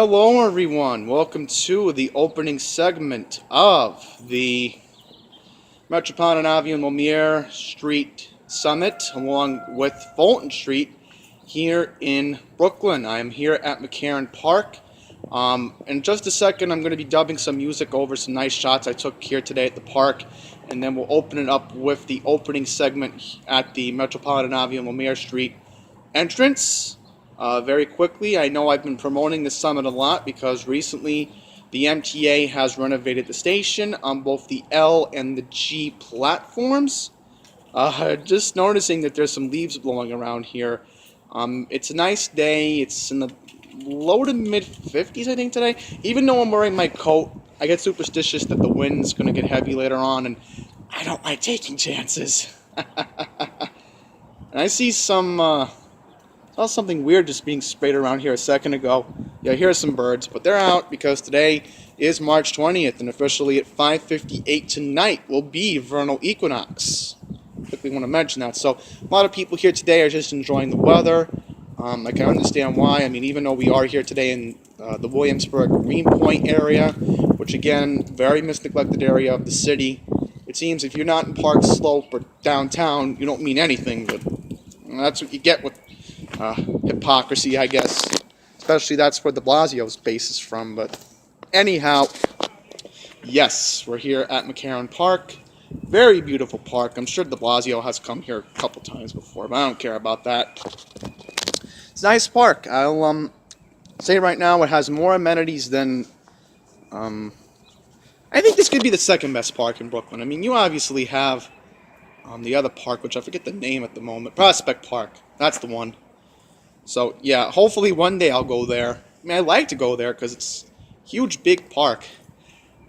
Hello everyone, welcome to the opening segment of the Metropolitan Av-Lormier Street Summit along with Fulton Street here in Brooklyn. I am here at McCarran Park. In just a second I'm going to be dubbing some music over some nice shots I took here today at the park, and then we'll open it up with the opening segment at the Metropolitan Av-Lormier Street entrance. Very quickly, I know I've been promoting this summit a lot because recently the MTA has renovated the station on both the L and the G platforms. Just noticing that there's some leaves blowing around here. It's a nice day. It's in the low to mid 50s, I think, today. Even though I'm wearing my coat, I get superstitious that the wind's going to get heavy later on, and I don't like taking chances. And I see saw something weird just being sprayed around here a second ago. Yeah, here's some birds, but they're out because today is March 20th, and officially at 5:58 tonight will be vernal equinox. Quickly want to mention that. So a lot of people here today are just enjoying the weather. I can understand why. I mean, even though we are here today in the Williamsburg Greenpoint area, which again, very misneglected area of the city. It seems if you're not in Park Slope or downtown, you don't mean anything, but that's what you get with hypocrisy, I guess. Especially that's where de Blasio's base is from. But anyhow, yes, we're here at McCarran Park. Very beautiful park. I'm sure de Blasio has come here a couple times before, but I don't care about that. It's a nice park. I'll say right now it has more amenities than I think this could be the second best park in Brooklyn. I mean, you obviously have the other park, which I forget the name at the moment. Prospect Park. That's the one. So, yeah, hopefully one day I'll go there. I mean, I like to go there because it's a huge, big park.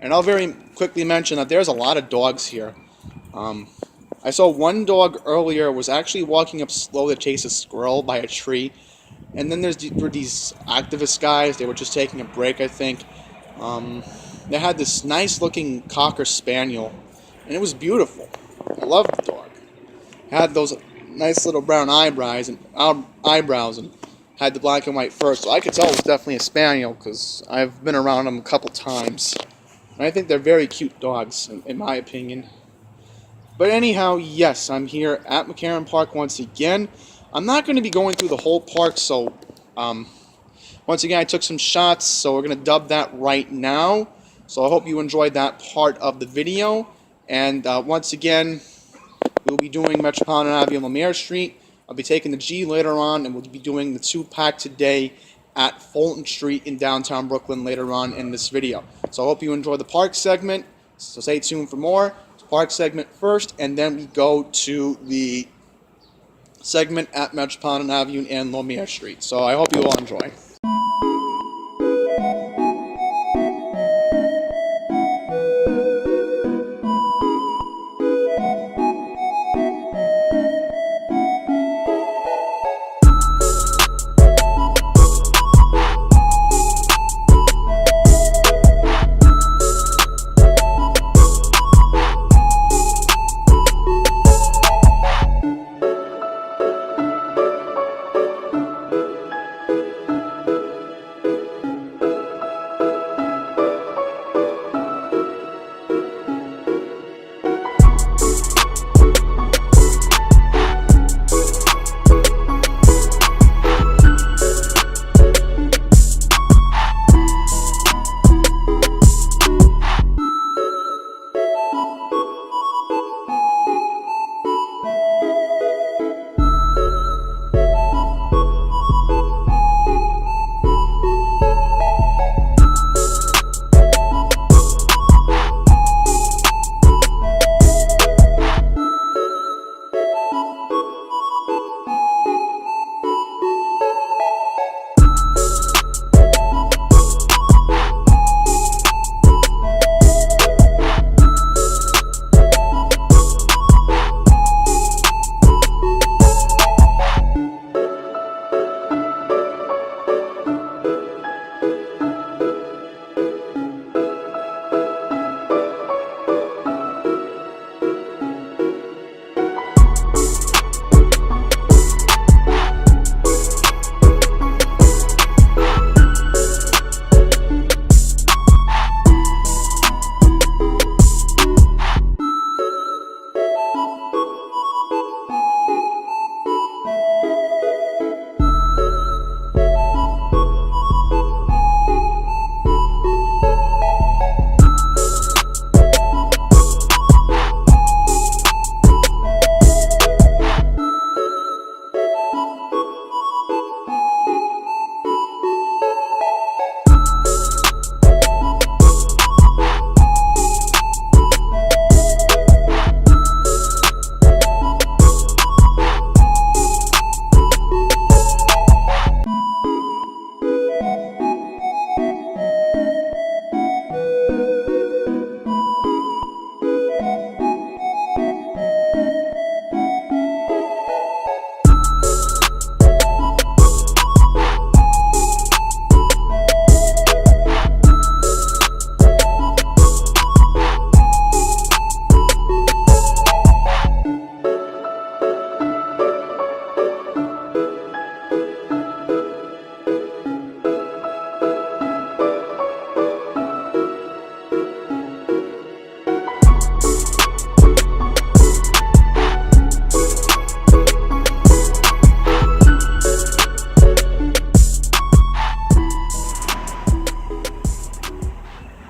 And I'll very quickly mention that there's a lot of dogs here. I saw one dog earlier was actually walking up slow to chase a squirrel by a tree. And then there were these activist guys. They were just taking a break, I think. They had this nice-looking Cocker Spaniel. And it was beautiful. I loved the dog. It had those nice little brown eyebrows and had the black and white fur, so I could tell it was definitely a spaniel because I've been around them a couple times. And I think they're very cute dogs, in my opinion. But anyhow, yes, I'm here at McCarran Park once again. I'm not going to be going through the whole park, so once again, I took some shots, so we're going to dub that right now. So I hope you enjoyed that part of the video. And once again, we'll be doing Metropolitan Av-Lormier Street. I'll be taking the G later on, and we'll be doing the 2-pack today at Fulton Street in downtown Brooklyn later on in this video. So I hope you enjoy the park segment. So stay tuned for more. Park segment first, and then we go to the segment at Metropolitan Avenue and Lormier Street. So I hope you all enjoy.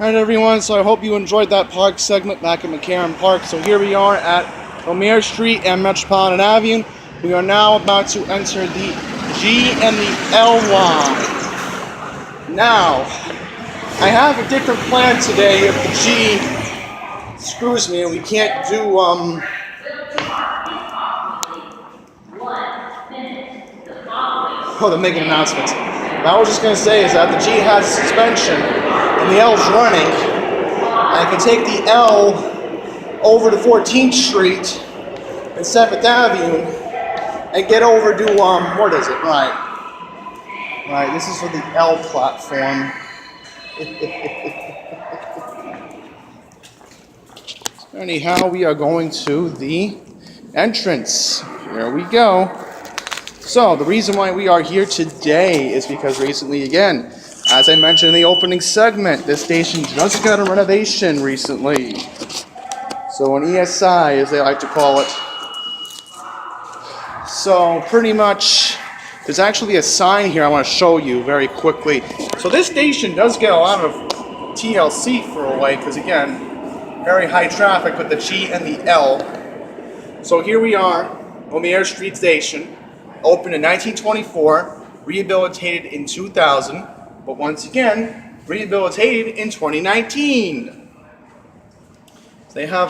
Alright everyone, so I hope you enjoyed that park segment back at McCarran Park. So here we are at Lormier Street and Metropolitan Avenue. We are now about to enter the G and the L line. Now, I have a different plan today if the G screws me and we can't do, oh, they're making announcements. What I was just going to say is that the G has suspension and the L's running. I can take the L over to 14th Street and 7th Avenue and get over to, what is it? Right, this is for the L platform. Anyhow, we are going to the entrance. Here we go. So, the reason why we are here today is because recently, again, as I mentioned in the opening segment, this station just got a renovation recently. So, an ESI, as they like to call it. So, pretty much, there's actually a sign here I want to show you very quickly. So, this station does get a lot of TLC for a way, because again, very high traffic with the G and the L. So, here we are, Lormier Street Station. Opened in 1924, rehabilitated in 2000, but once again, rehabilitated in 2019. So they have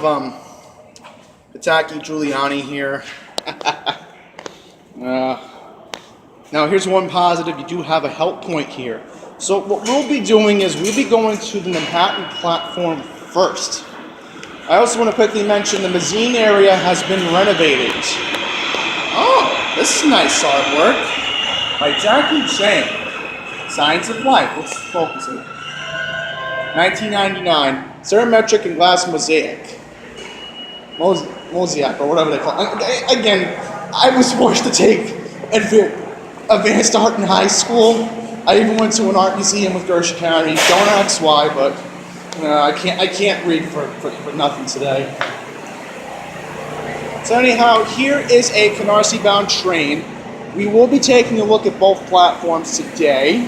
Pataki Giuliani here. Now here's one positive, you do have a help point here. So what we'll be doing is we'll be going to the Manhattan platform first. I also want to quickly mention the mezzanine area has been renovated. Oh! This is nice artwork by Jackie Chang. Signs of Life. Let's focus it. 1999. Cerammetric and glass mosaic. Mosaic, or whatever they call it. Again, I was forced to take advanced art in high school. I even went to an art museum with Gershon County. Don't ask why, but I can't read for nothing today. So anyhow, here is a Canarsie-bound train. We will be taking a look at both platforms today,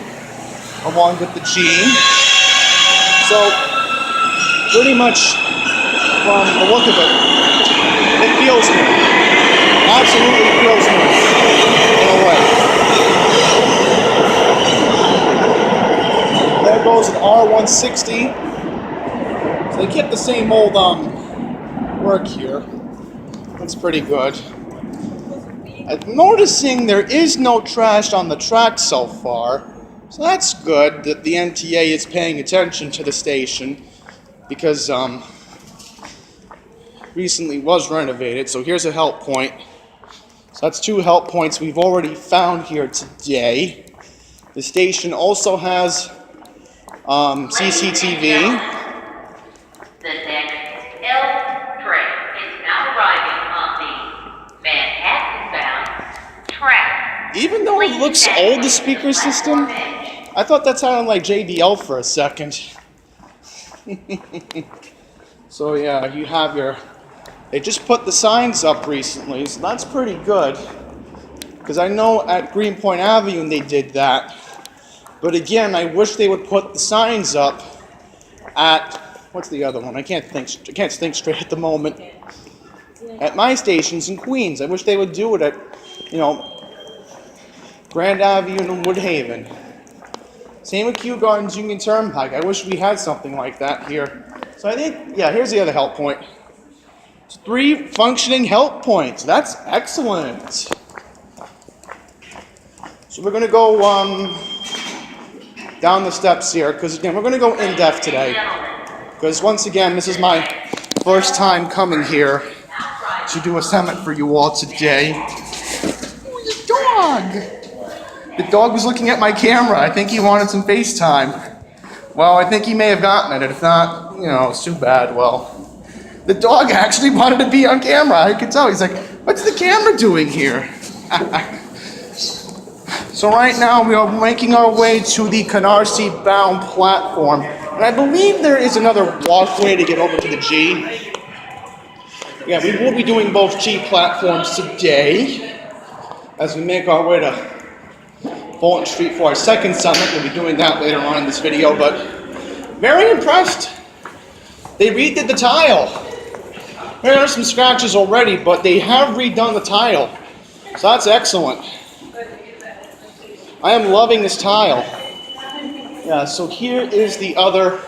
along with the G. So, pretty much, from the look of it, it feels new. Absolutely feels new, in a way. There goes an R160. So they kept the same old work here. That's pretty good. I'm noticing there is no trash on the track so far, so that's good that the NTA is paying attention to the station because recently was renovated. So here's a help point. So that's 2 help points we've already found here today. The station also has CCTV. The next L train is now arriving. Even though it looks old, the speaker system, I thought that sounded like JBL for a second. So yeah, you have they just put the signs up recently, so that's pretty good. Because I know at Greenpoint Avenue they did that. But again, I wish they would put the signs up at, what's the other one? I can't think straight at the moment. At my stations in Queens. I wish they would do it at, Grand Avenue and Woodhaven. Same with Kew Gardens Union Turnpike. I wish we had something like that here. So I think, yeah, here's the other help point. It's 3 functioning help points. That's excellent. So we're going to go down the steps here, because again, we're going to go in-depth today. Because once again, this is my first time coming here to do a summit for you all today. Oh, your dog! The dog was looking at my camera. I think he wanted some FaceTime. Well, I think he may have gotten it. If not, it's too bad. Well, the dog actually wanted to be on camera. I could tell. He's like, what's the camera doing here? So right now we are making our way to the Canarsie-bound platform. And I believe there is another walkway to get over to the G. Yeah, we will be doing both G platforms today as we make our way to Fulton Street for our second summit. We'll be doing that later on in this video, but Very impressed. They redid the tile. There are some scratches already, but they have redone the tile. So that's excellent. I am loving this tile. Yeah, so here is the other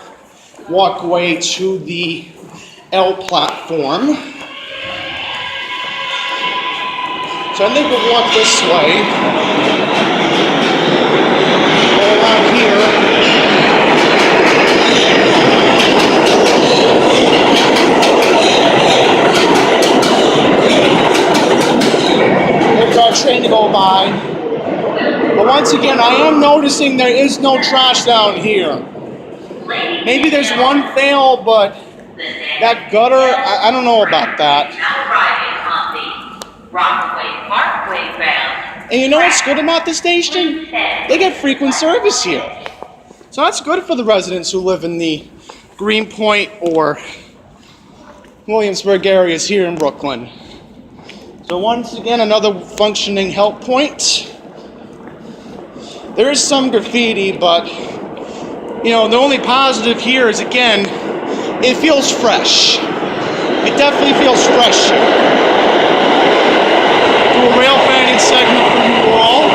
walkway to the L platform. So I think we'll walk this way. Go around here. Wait for our train to go by. But once again, I am noticing there is no trash down here. Maybe there's one fail, but that gutter, I don't know about that. And you know what's good about the station? They get frequent service here. So that's good for the residents who live in the Greenpoint or Williamsburg areas here in Brooklyn. So once again, another functioning help point. There is some graffiti, but you know, the only positive here is, again, it feels fresh. It definitely feels fresh here. Do a rail fanning segment for you all.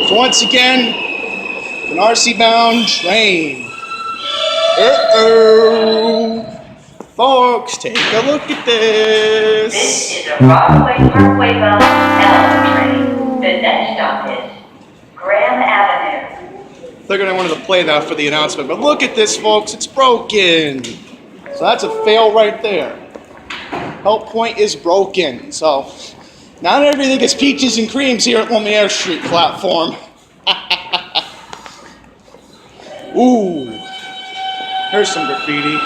So once again, an RC-bound train. Uh-oh. Folks, take a look at this. This is a Parkway-bound L train. The next stop is Graham Avenue. Figured I wanted to play that for the announcement, but look at this, folks. It's broken. So that's a fail right there. Help point is broken. So not everything is peaches and creams here at Lumiere Street platform. Ooh, here's some graffiti.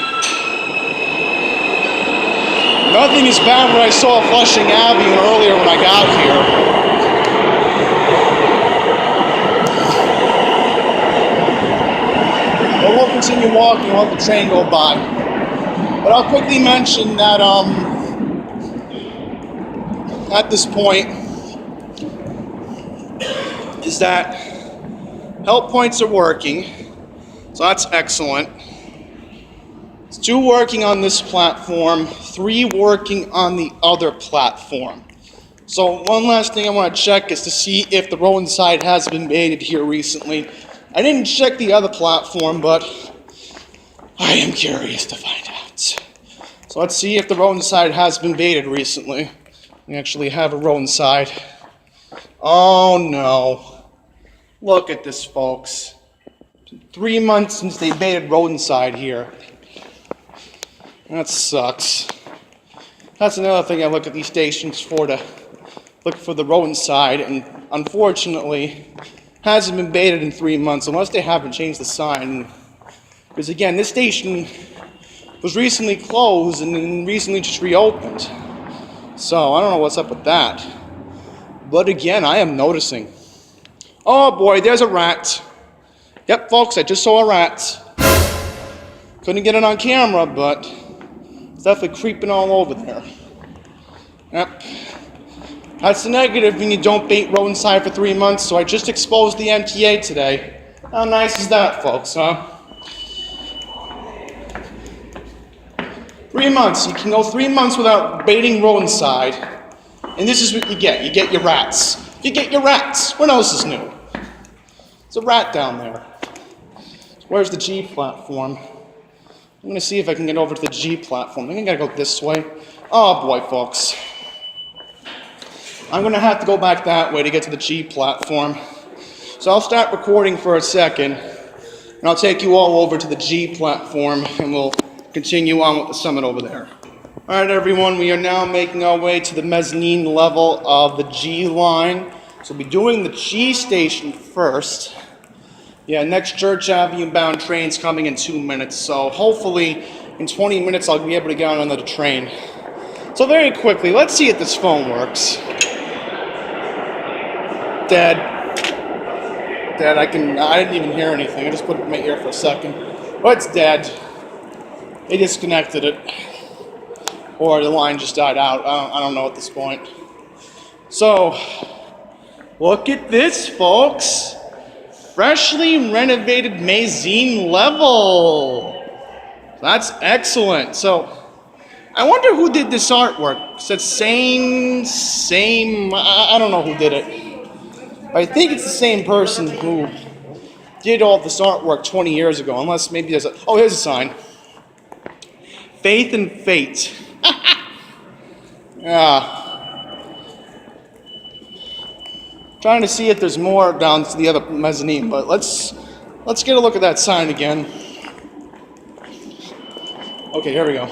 Nothing is bad what I saw Flushing Avenue earlier when I got here. But we'll continue walking, we'll let the train go by. But I'll quickly mention that at this point is that help points are working, so that's excellent. 2 working on this platform, 3 working on the other platform. So one last thing I want to check is to see if the road side has been baited here recently. I didn't check the other platform, but I am curious to find out. So let's see if the road side has been baited recently. We actually have a road side. Oh no. Look at this, folks. 3 months since they baited road side here. That sucks. That's another thing I look at these stations for, to look for the rodent side, and unfortunately hasn't been baited in 3 months unless they haven't changed the sign. Because again, this station was recently closed and then recently just reopened. So I don't know what's up with that. But again, I am noticing. Oh boy, there's a rat. Yep, folks, I just saw a rat. Couldn't get it on camera, but it's definitely creeping all over there. Yep. That's the negative when you don't bait rodent side for 3 months, so I just exposed the MTA today. How nice is that, folks, huh? 3 months. You can go 3 months without baiting rodent side, and this is what you get. You get your rats. You get your rats. What else is new? There's a rat down there. Where's the G platform? I'm going to see if I can get over to the G platform. I think I gotta go this way. Oh boy, folks. I'm going to have to go back that way to get to the G platform. So I'll start recording for a second, and I'll take you all over to the G platform, and we'll continue on with the summit over there. Alright everyone, we are now making our way to the mezzanine level of the G line. So we'll be doing the G station first. Yeah, next Church Avenue bound train's coming in 2 minutes, so hopefully in 20 minutes I'll be able to get on another train. So very quickly, let's see if this phone works. Dead. I didn't even hear anything. I just put it in my ear for a second. Oh, it's dead. They disconnected it. Or the line just died out. I don't know at this point. So, Look at this, folks. Freshly renovated mezzanine level. That's excellent. So, I wonder who did this artwork. It said same, I don't know who did it. But I think it's the same person who did all this artwork 20 years ago, unless maybe there's a, oh, here's a sign. Faith and Fate. Yeah. Trying to see if there's more down to the other mezzanine, but let's get a look at that sign again. Okay, here we go.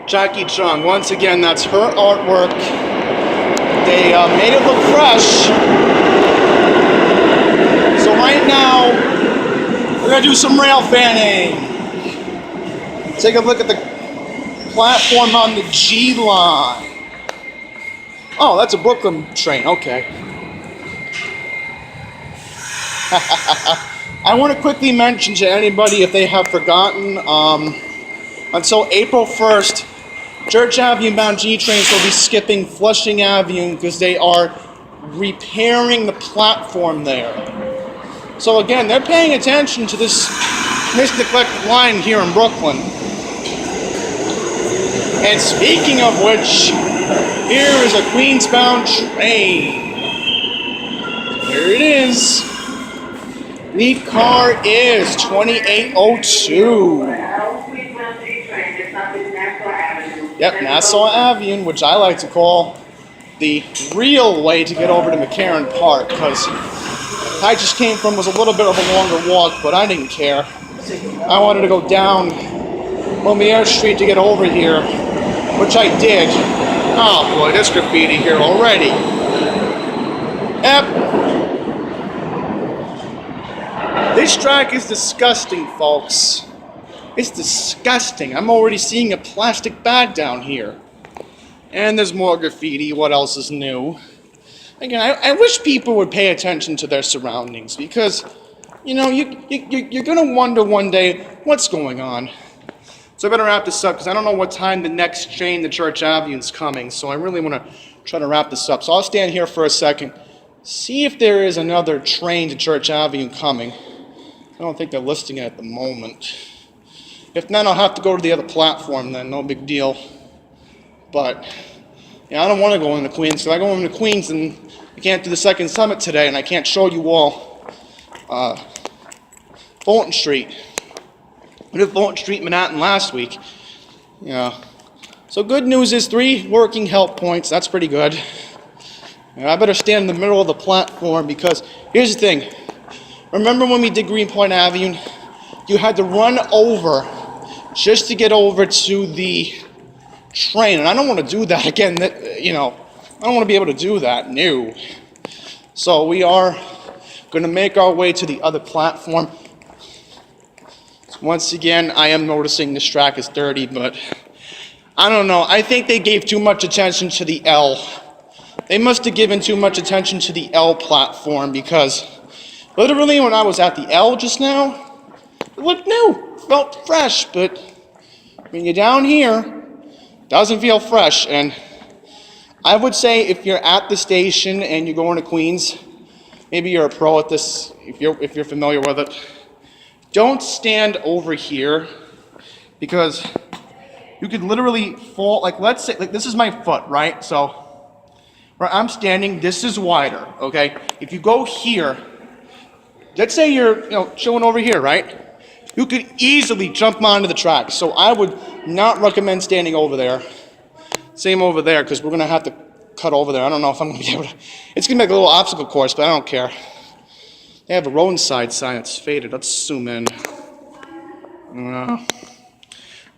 Jackie Chung, once again, that's her artwork. They made it look fresh. So right now, we're gonna do some rail fanning. Take a look at the platform on the G line. Oh, that's a Brooklyn train, okay. I want to quickly mention to anybody, if they have forgotten, until April 1st, Church Avenue bound G trains will be skipping Flushing Avenue because they are repairing the platform there. So again, they're paying attention to this neglected line here in Brooklyn. And speaking of which, here is a Queens-bound train. There it is. Lead car is 2802. Yep, Nassau Avenue, which I like to call the real way to get over to McCarran Park, because I just came from was a little bit of a longer walk, but I didn't care. I wanted to go down Av-Lormier Street to get over here, which I did. Oh boy, there's graffiti here already. Yep. This track is disgusting, folks. It's disgusting. I'm already seeing a plastic bag down here. And there's more graffiti. What else is new? Again, I wish people would pay attention to their surroundings, because, you know, you're going to wonder one day what's going on. So I better wrap this up, because I don't know what time the next train to Church Avenue is coming. So I really want to try to wrap this up. So I'll stand here for a second, see if there is another train to Church Avenue coming. I don't think they're listing it at the moment. If not, I'll have to go to the other platform then, no big deal. But, yeah, I don't want to go into Queens. So I go into Queens and I can't do the second summit today, and I can't show you all Fulton Street. I did Fulton Street, Manhattan last week. Yeah. So good news is 3 working help points. That's pretty good. And I better stand in the middle of the platform, because here's the thing. Remember when we did Greenpoint Avenue? You had to run over just to get over to the train. And I don't want to do that again. You know, I don't want to be able to do that. No. So we are going to make our way to the other platform. Once again, I am noticing this track is dirty, but I don't know. I think they gave too much attention to the L. They must have given too much attention to the L platform, because literally when I was at the L just now, it looked new, felt fresh, but when you're down here, it doesn't feel fresh. And I would say if you're at the station and you're going to Queens, maybe you're a pro at this, if you're familiar with it, don't stand over here, because you could literally fall, like let's say, like this is my foot, right? So where I'm standing, this is wider, okay? If you go here, let's say you're chilling over here, right? You could easily jump onto the track. So I would not recommend standing over there. Same over there, because we're going to have to cut over there. I don't know if I'm going to be able to. It's going to make a little obstacle course, but I don't care. They have a roadside sign that's faded. Let's zoom in.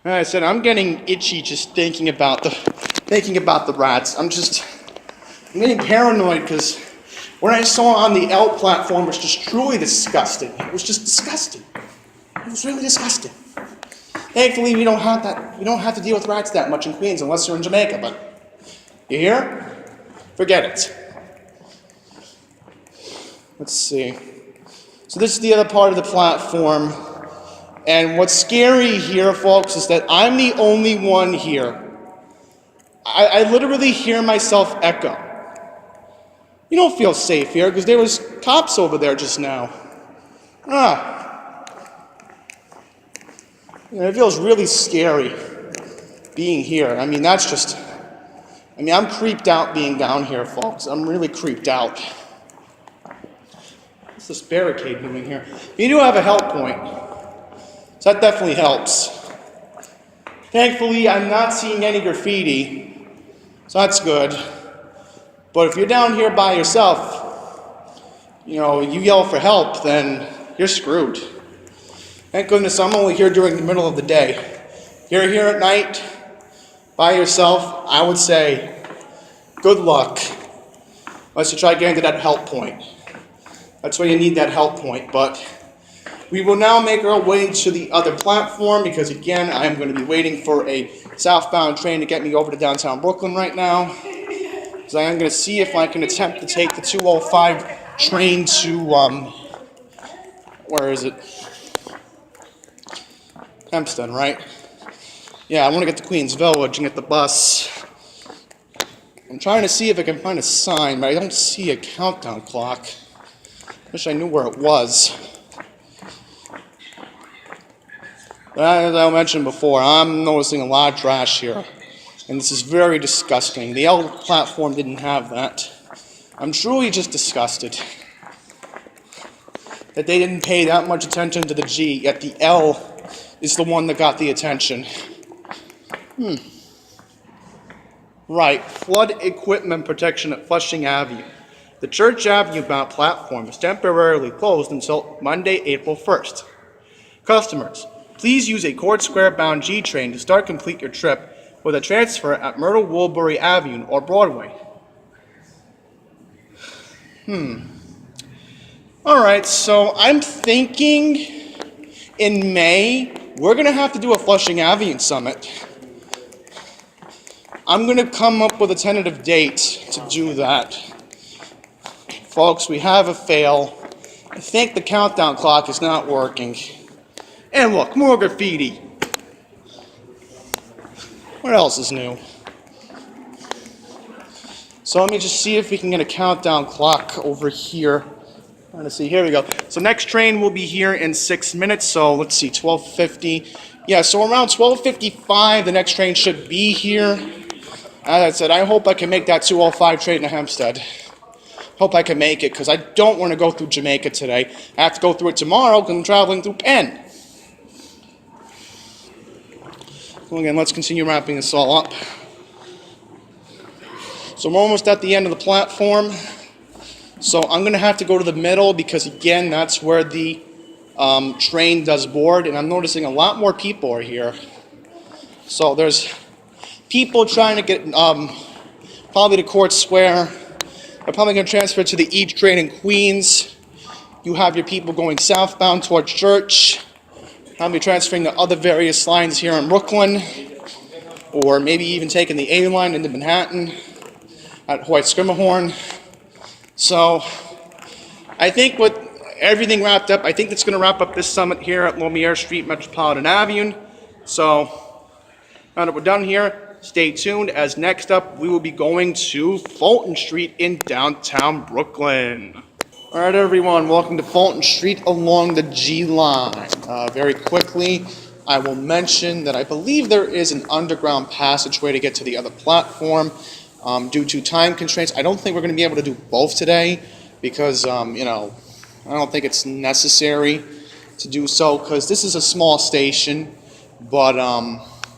Like I said, I'm getting itchy just thinking about the rats. I'm getting paranoid, because what I saw on the L platform was just truly disgusting. It was just disgusting. It was really disgusting. Thankfully, we don't have that. We don't have to deal with rats that much in Queens unless you're in Jamaica. But you here? Forget it. Let's see. So this is the other part of the platform. And what's scary here, folks, is that I'm the only one here. I literally hear myself echo. You don't feel safe here because there was cops over there just now. It feels really scary being here. I mean, I'm creeped out being down here, folks. I'm really creeped out. What's this barricade doing here? You do have a help point, so that definitely helps. Thankfully, I'm not seeing any graffiti, so that's good. But if you're down here by yourself, you yell for help, then you're screwed. Thank goodness I'm only here during the middle of the day. If you're here at night, by yourself, I would say, good luck. Unless you try getting to that help point. That's why you need that help point. But we will now make our way to the other platform because, again, I am going to be waiting for a southbound train to get me over to downtown Brooklyn right now. Because I am going to see if I can attempt to take the 205 train to, where is it? Hempstead, right? Yeah, I want to get to Queens Village and get the bus. I'm trying to see if I can find a sign, but I don't see a countdown clock. Wish I knew where it was. But as I mentioned before, I'm noticing a lot of trash here. And this is very disgusting. The L platform didn't have that. I'm truly just disgusted that they didn't pay that much attention to the G, yet the L is the one that got the attention. Right, flood equipment protection at Flushing Avenue. The Church Avenue bound platform is temporarily closed until Monday, April 1st. Customers, please use a Court Square bound G train to start complete your trip with a transfer at Myrtle Woolbury Avenue or Broadway. Alright, so I'm thinking in May, we're going to have to do a Flushing Avenue summit. I'm going to come up with a tentative date to do that. Folks, we have a fail. I think the countdown clock is not working. And look, more graffiti. What else is new? So let me just see if we can get a countdown clock over here. Trying to see, here we go. So next train will be here in 6 minutes, so let's see, 12:50. Yeah, so around 12:55, the next train should be here. As I said, I hope I can make that 205 train to Hempstead. Hope I can make it, because I don't want to go through Jamaica today. I have to go through it tomorrow, because I'm traveling through Penn. So again, let's continue wrapping this all up. So I'm almost at the end of the platform. So I'm going to have to go to the middle because, again, that's where the train does board. And I'm noticing a lot more people are here. So there's people trying to get probably to Court Square. They're probably going to transfer to the E train in Queens. You have your people going southbound towards Church. Probably transferring to other various lines here in Brooklyn. Or maybe even taking the A line into Manhattan at White Schermerhorn. So, I think with everything wrapped up, I think that's going to wrap up this summit here at Av-Lormier Street, Metropolitan Avenue. So, now that we're done here, stay tuned, as next up we will be going to Fulton Street in downtown Brooklyn. Alright everyone, welcome to Fulton Street along the G line. Very quickly, I will mention that I believe there is an underground passageway to get to the other platform. Due to time constraints, I don't think we're going to be able to do both today because, I don't think it's necessary to do so because this is a small station. But,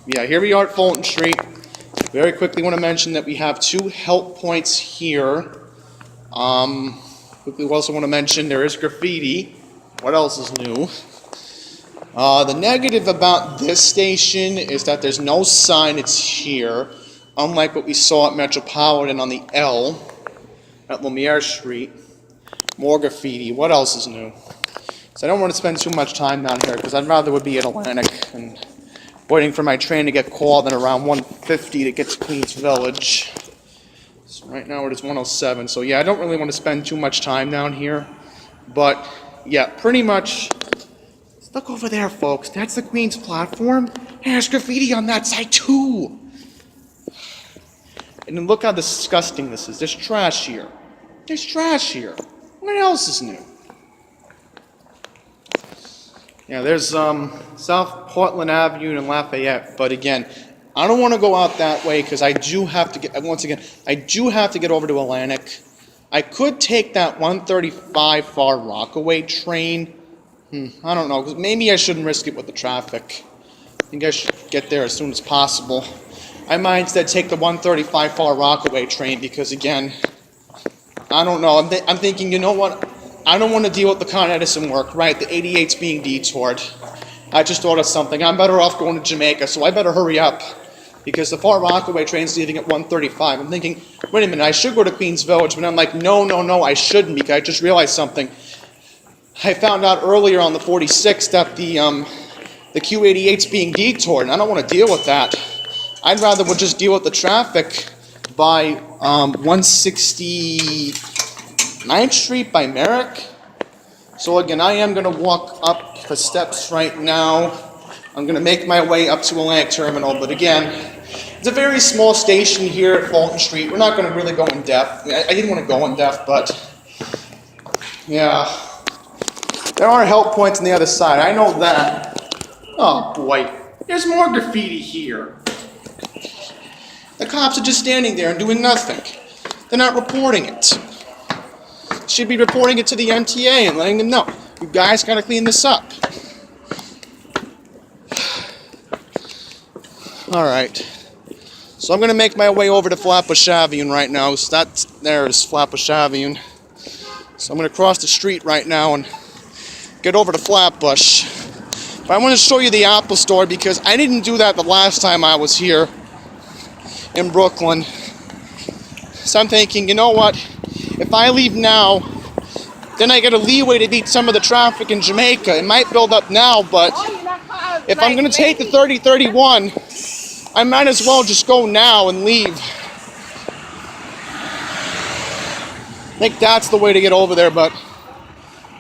yeah, here we are at Fulton Street. Very quickly want to mention that we have 2 help points here. Quickly also want to mention there is graffiti. What else is new? The negative about this station is that there's no signage here. Unlike what we saw at Metropolitan on the L at Lumiere Street. More graffiti. What else is new? So I don't want to spend too much time down here because I'd rather would be at Atlantic and waiting for my train to get called at around 1:50 to get to Queens Village. So right now it is 1:07. So yeah, I don't really want to spend too much time down here. But yeah, pretty much. Look over there, folks. That's the Queens platform. There's graffiti on that side too. And then look how disgusting this is. There's trash here. There's trash here. What else is new? Yeah, there's South Portland Avenue and Lafayette, but again, I don't want to go out that way because I do have to get, once again, I do have to get over to Atlantic. I could take that 135 Far Rockaway train. I don't know, because maybe I shouldn't risk it with the traffic. I think I should get there as soon as possible. I might instead take the 135 Far Rockaway train because, again, I don't know. I'm thinking, you know what? I don't want to deal with the Con Edison work, right? The 88's being detoured. I just thought of something. I'm better off going to Jamaica, so I better hurry up. Because the Far Rockaway train's leaving at 1:35. I'm thinking, wait a minute, I should go to Queens Village. But I'm like, no, I shouldn't, because I just realized something. I found out earlier on the 46th that the Q88's being detoured, and I don't want to deal with that. I'd rather we'll just deal with the traffic by 169th Street by Merrick. So again, I am going to walk up the steps right now. I'm going to make my way up to Atlantic Terminal, but again, it's a very small station here at Fulton Street. We're not going to really go in depth. I didn't want to go in depth, but yeah. There are help points on the other side. I know that. Oh boy, there's more graffiti here. The cops are just standing there and doing nothing. They're not reporting it. Should be reporting it to the MTA and letting them know, you guys gotta clean this up. Alright. So I'm gonna make my way over to Flatbush Avenue right now. So there's Flatbush Avenue. So I'm gonna cross the street right now and get over to Flatbush. But I want to show you the Apple Store because I didn't do that the last time I was here in Brooklyn. So I'm thinking, you know what? If I leave now, then I get a leeway to beat some of the traffic in Jamaica. It might build up now, but if I'm going to take the 3031, I might as well just go now and leave. I think that's the way to get over there, but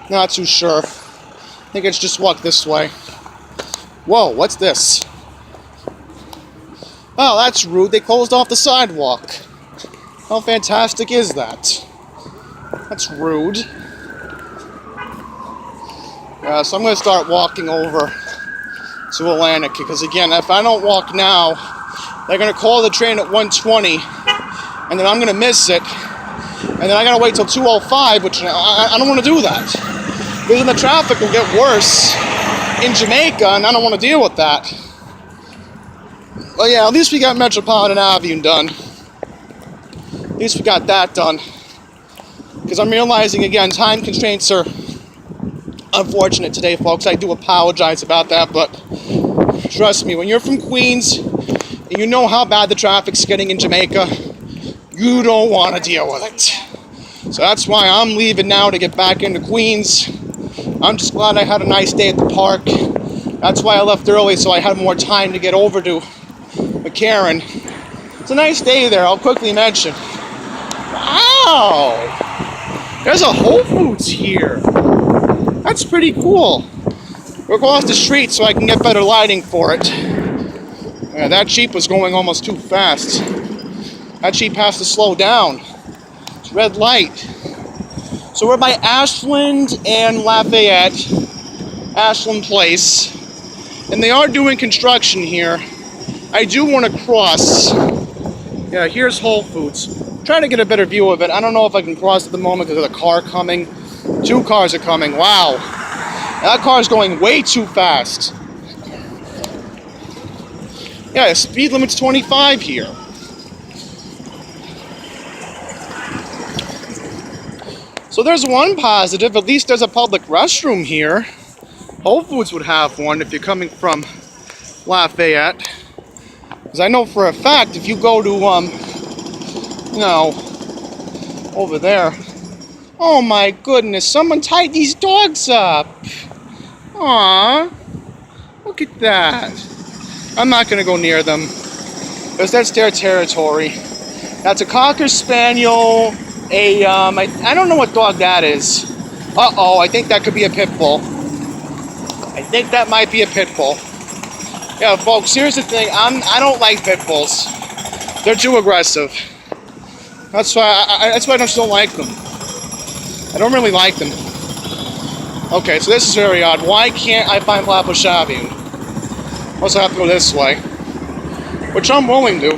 not too sure. I think it's just walk this way. Whoa, what's this? Oh, that's rude. They closed off the sidewalk. How fantastic is that? That's rude. So I'm going to start walking over to Atlantic because, again, if I don't walk now, they're going to call the train at 1:20, and then I'm going to miss it, and then I got to wait till 2:05, which I don't want to do that. Because then the traffic will get worse in Jamaica, and I don't want to deal with that. Well, yeah, at least we got Metropolitan Avenue done. At least we got that done. Because I'm realizing, again, time constraints are unfortunate today, folks. I do apologize about that, but trust me, when you're from Queens, and you know how bad the traffic's getting in Jamaica, you don't want to deal with it. So that's why I'm leaving now to get back into Queens. I'm just glad I had a nice day at the park. That's why I left early, so I had more time to get over to McCarran. It's a nice day there, I'll quickly mention. Wow! There's a Whole Foods here. That's pretty cool. We'll go off the street so I can get better lighting for it. Yeah, that Jeep was going almost too fast. That Jeep has to slow down. It's red light. So we're by Ashland and Lafayette, Ashland Place, and they are doing construction here. I do want to cross. Yeah, here's Whole Foods. Trying to get a better view of it. I don't know if I can cross at the moment because there's a car coming. 2 cars are coming. Wow. That car's going way too fast. Yeah, the speed limit's 25 here. So there's one positive, at least there's a public restroom here. Whole Foods would have one if you're coming from Lafayette. Because I know for a fact if you go to, over there. Oh my goodness, someone tied these dogs up. Aww, look at that. I'm not gonna go near them, because that's their territory. That's a Cocker Spaniel. I don't know what dog that is. Uh-oh, I think that could be a pit bull. I think that might be a pit bull. Yeah, folks, here's the thing. I don't like pit bulls. They're too aggressive. That's why I just don't like them. I don't really like them. Okay, so this is very odd. Why can't I find Flatbush Avenue? Must have to go this way. Which I'm willing to.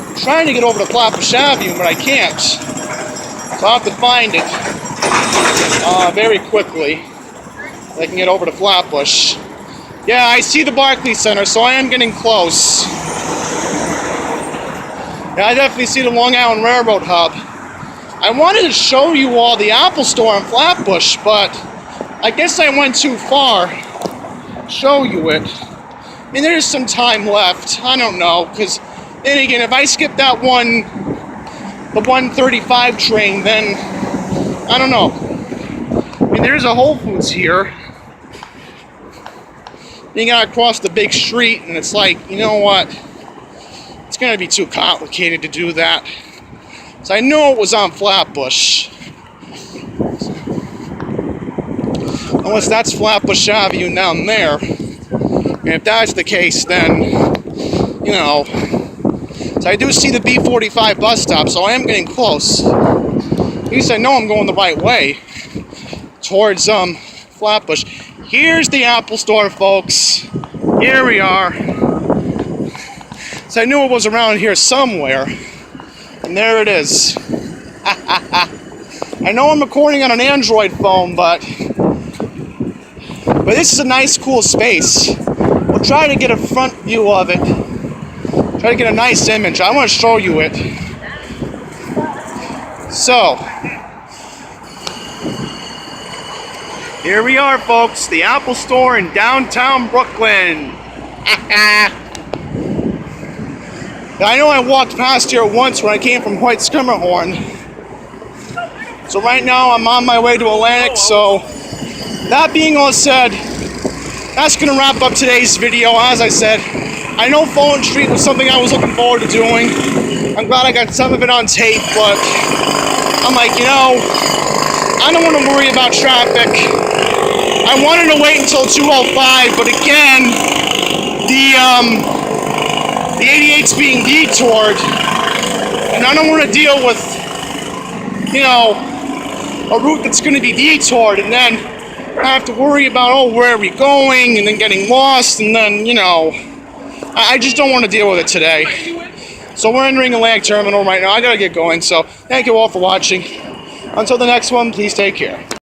I'm trying to get over to Flatbush Avenue, but I can't. So I'll have to find it very quickly. I can get over to Flatbush. Yeah, I see the Barclays Center, so I am getting close. Yeah, I definitely see the Long Island Railroad Hub. I wanted to show you all the Apple Store in Flatbush, but I guess I went too far to show you it. I mean, there's some time left. I don't know, because then again, if I skip that one, the 1:35 train, then I don't know. I mean, there's a Whole Foods here. You gotta cross the big street, and it's like, you know what? It's gonna be too complicated to do that. So I knew it was on Flatbush. Unless that's Flatbush Avenue down there. And if that's the case, then, you know. So I do see the B45 bus stop, so I am getting close. At least I know I'm going the right way. Towards Flatbush. Here's the Apple Store, folks. Here we are. So I knew it was around here somewhere. And there it is. I know I'm recording on an Android phone, but this is a nice, cool space. We'll try to get a front view of it. Try to get a nice image. I want to show you it. So, here we are, folks. The Apple Store in downtown Brooklyn. I know I walked past here once when I came from White Skimmerhorn. So right now I'm on my way to Atlantic, so that being all said, that's going to wrap up today's video. As I said, I know Fulton Street was something I was looking forward to doing. I'm glad I got some of it on tape, but I'm like, you know, I don't want to worry about traffic. I wanted to wait until 2:05, but again, the 88's being detoured, and I don't want to deal with, you know, a route that's going to be detoured, and then I have to worry about, oh, where are we going, and then getting lost, and then, you know, I just don't want to deal with it today. So we're entering Atlantic Terminal right now. I got to get going, so thank you all for watching. Until the next one, please take care.